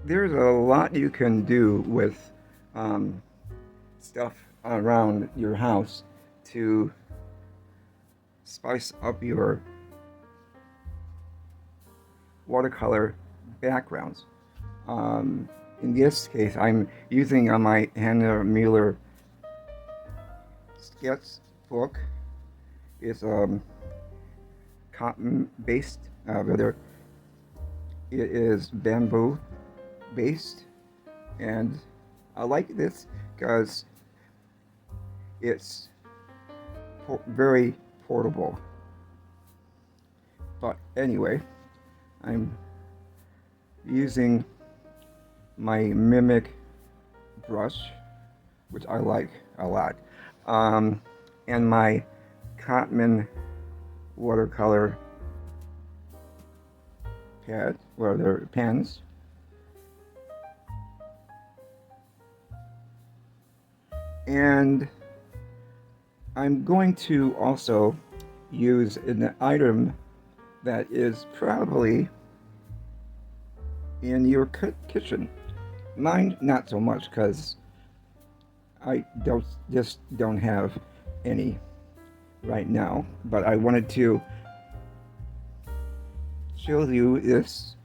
there's a lot you can do with stuff around your house to spice up your watercolor backgrounds. In this case, I'm using on my Hannah Mueller sketchbook. It's cotton based, rather, it is bamboo based, and I like this because it's very portable. But anyway, I'm using my Mimic brush, which I like a lot, and my Cotman watercolor pad, or their pens, and I'm going to also use an item that is probably in your kitchen. Mine, not so much, because I don't have any right now. But I wanted to show you this.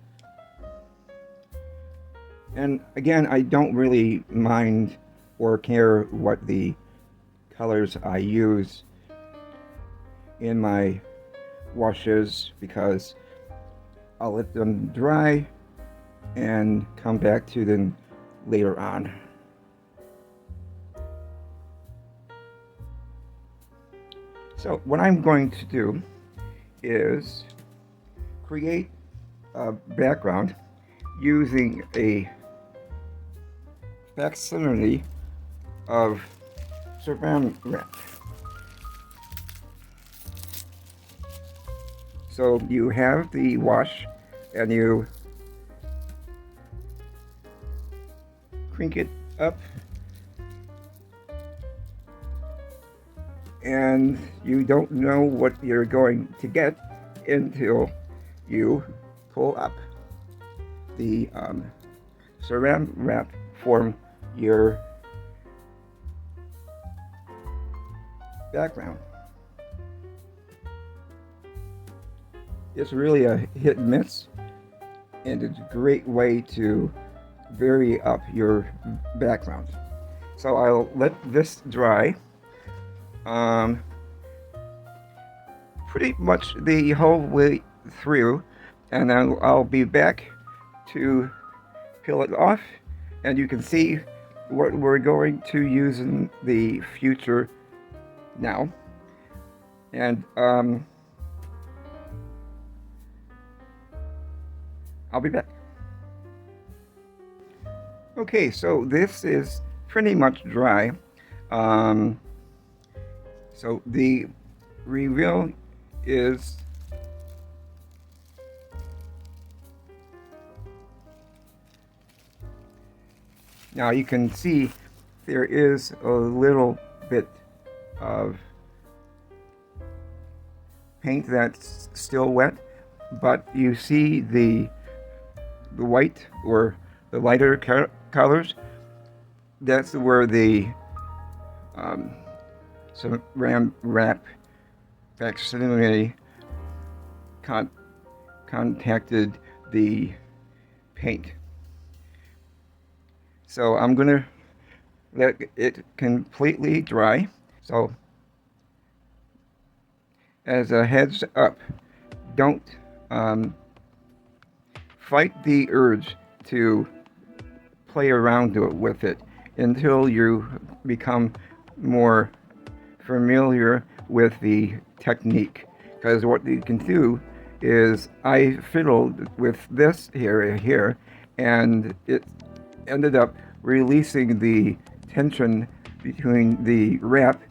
And again, I don't really mind or care what the colors I use in my washes, because I'll let them dry and come back to them later on. So what I'm going to do is create a background using a facsimile of Saran wrap. So you have the wash and you crank it up, and you don't know what you're going to get until you pull up the Saran wrap from your background. It's really a hit and miss, and it's a great way to vary up your background. So I'll let this dry pretty much the whole way through, and then I'll be back to peel it off, and you can see what we're going to use in the future now. And I'll be back. Okay, so this is pretty much dry. So the reveal is now you can see there is a little bit of paint that's still wet, but you see the white or the lighter colors. That's where the Saran wrap facsimile contacted the paint. So I'm gonna let it completely dry. So as a heads up, don't fight the urge to play around with it until you become more familiar with the technique. Because what you can do is, I fiddled with this here, and it ended up releasing the tension between the wrap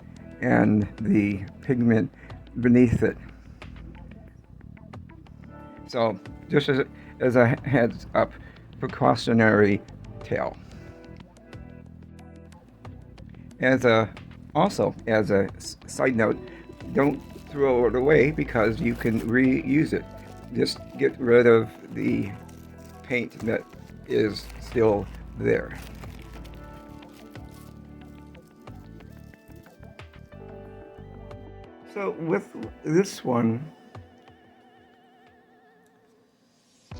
and the pigment beneath it. So just as a heads up, precautionary tale. Also as a side note, don't throw it away because you can reuse it. Just get rid of the paint that is still there. So with this one,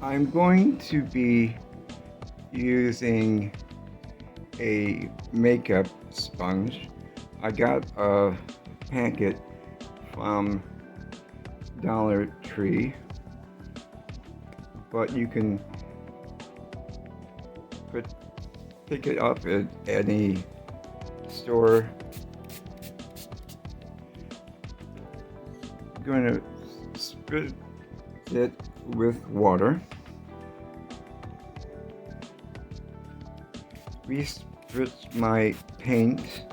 I'm going to be using a makeup sponge. I got a packet from Dollar Tree, but you can pick it up at any store. I'm going to spritz it with water. Respritz my paint.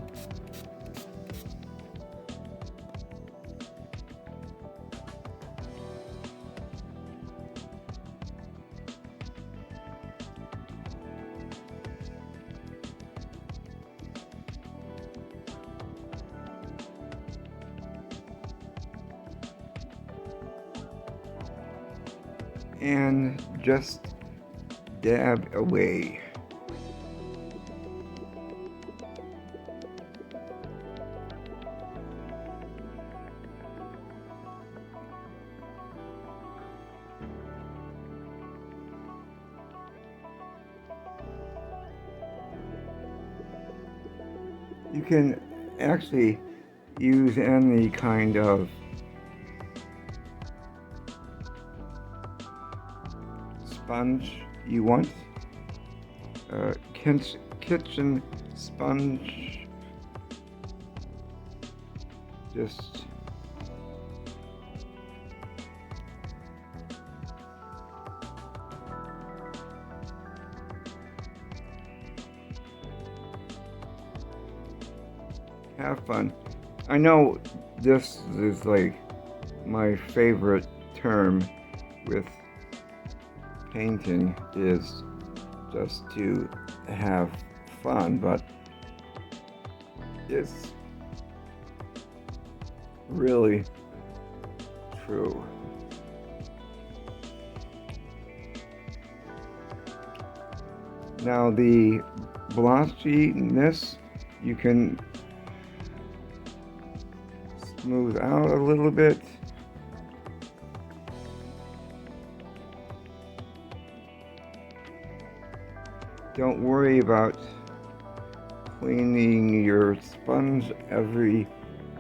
And just dab away. You can actually use any kind of sponge you want. Kitchen sponge. Just have fun. I know this is like my favorite term with painting is just to have fun, but it's really true. Now the blotchiness you can smooth out a little bit. Don't worry about cleaning your sponge every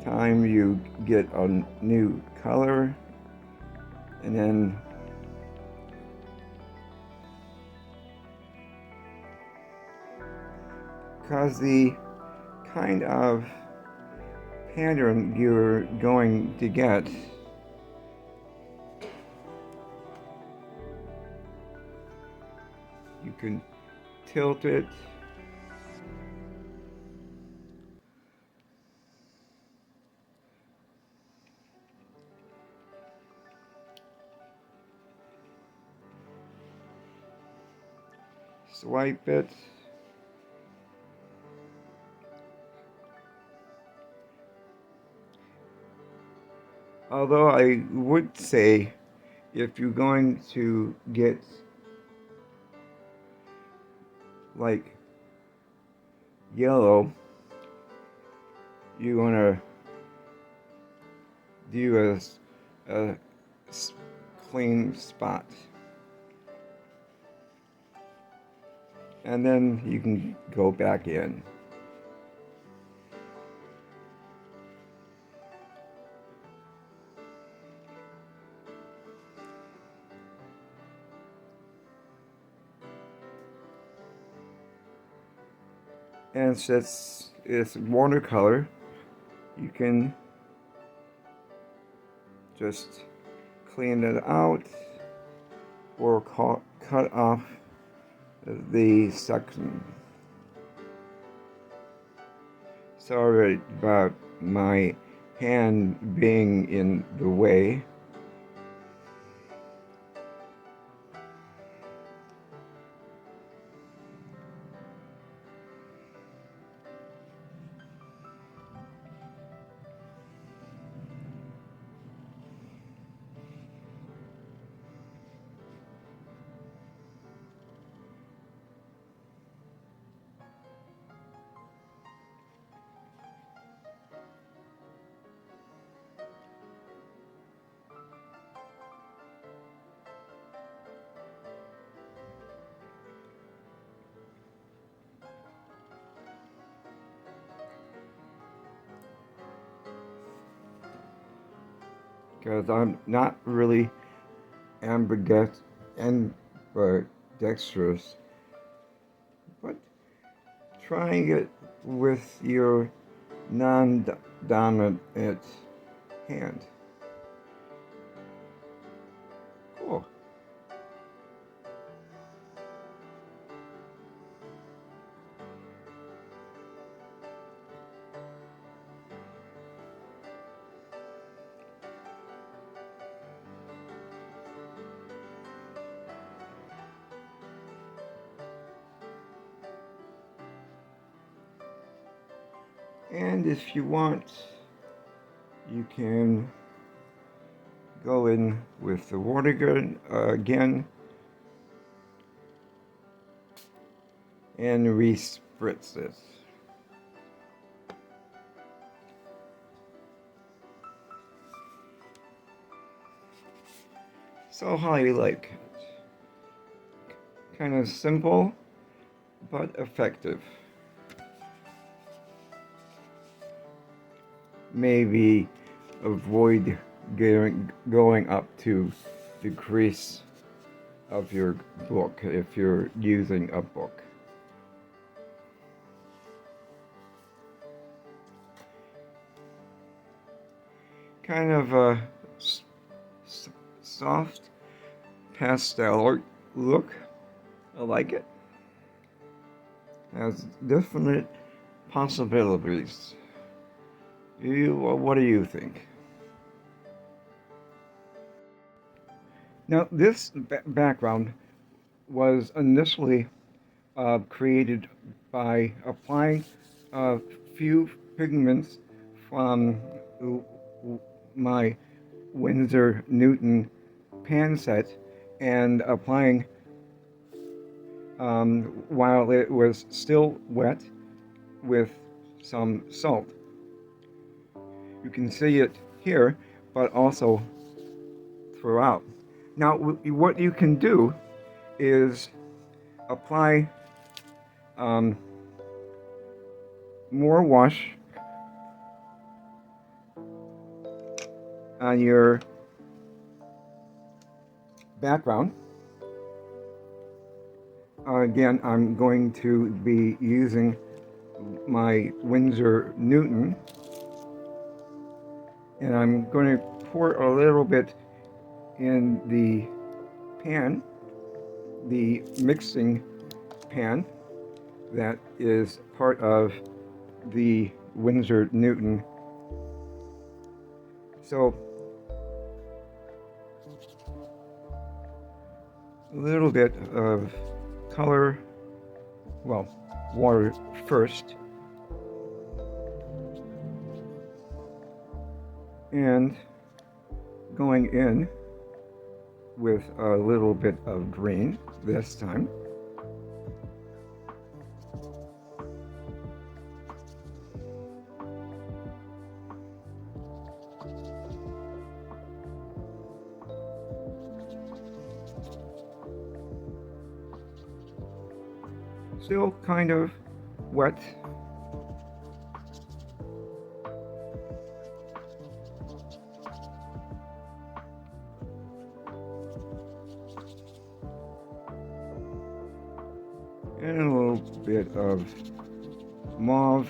time you get a new color. And then because the kind of pattern you're going to get you can tilt it swipe it. Although I would say if you're going to get like yellow, you want to do a clean spot. And then you can go back in. And since it's watercolor, you can just clean it out or cut off the section. Sorry about my hand being in the way. because I'm not really ambidextrous, but trying it with your non-dominant hand. Cool. And if you want, you can go in with the water gun again and re-spritz this. So how do you like it? Kind of simple, but effective. Maybe avoid going up to the crease of your book if you're using a book. Kind of a soft pastel look. I like it. Has definite possibilities. What do you think? Now, this background was initially created by applying a few pigments from my Winsor Newton pan set and applying while it was still wet with some salt. You can see it here, but also throughout. Now, what you can do is apply more wash on your background. Again, I'm going to be using my Winsor Newton, and I'm going to pour a little bit in the pan, the mixing pan that is part of the Winsor Newton. So a little bit of color, well, water first, and going in with a little bit of green this time. Still kind of wet. And a little bit of mauve.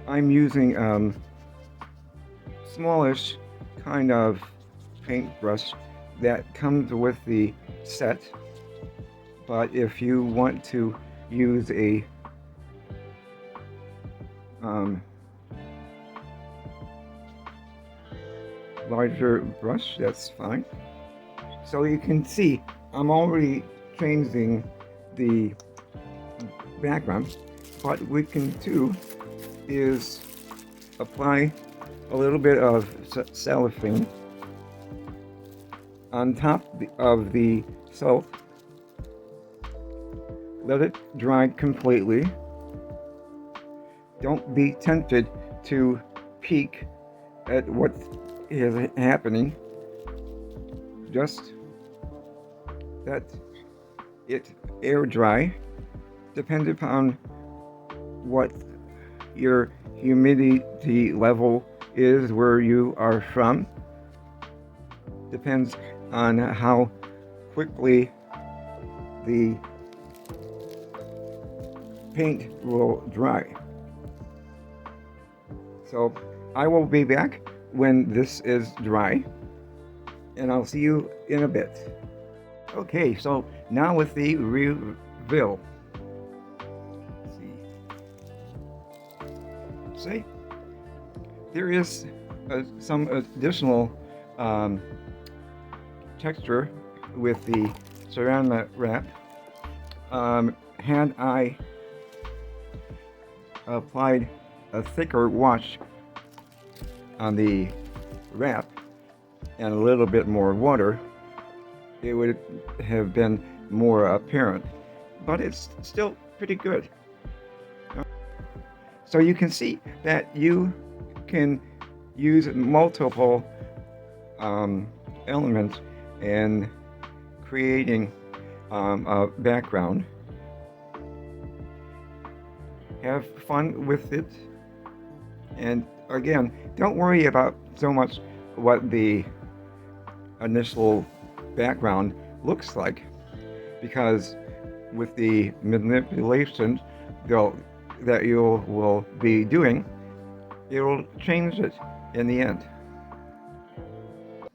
I'm using smallish kind of paintbrush that comes with the set, but if you want to use a larger brush, that's fine. So you can see I'm already changing the background. What we can do is apply a little bit of cellophane on top of the soap. Let it dry completely. Don't be tempted to peek at what is happening. Just that it air dry, depends upon what your humidity level is where you are from. Depends on how quickly the paint will dry. So I will be back when this is dry, and I'll see you in a bit. Okay, so now with the reveal. See, there is some additional texture with the ceramic wrap. Had I applied a thicker wash on the wrap and a little bit more water, it would have been more apparent, but it's still pretty good. So you can see that you can use multiple elements in creating a background. Have fun with it, and again, don't worry about so much what the initial background looks like, because with the manipulations that you will be doing, it will change it in the end.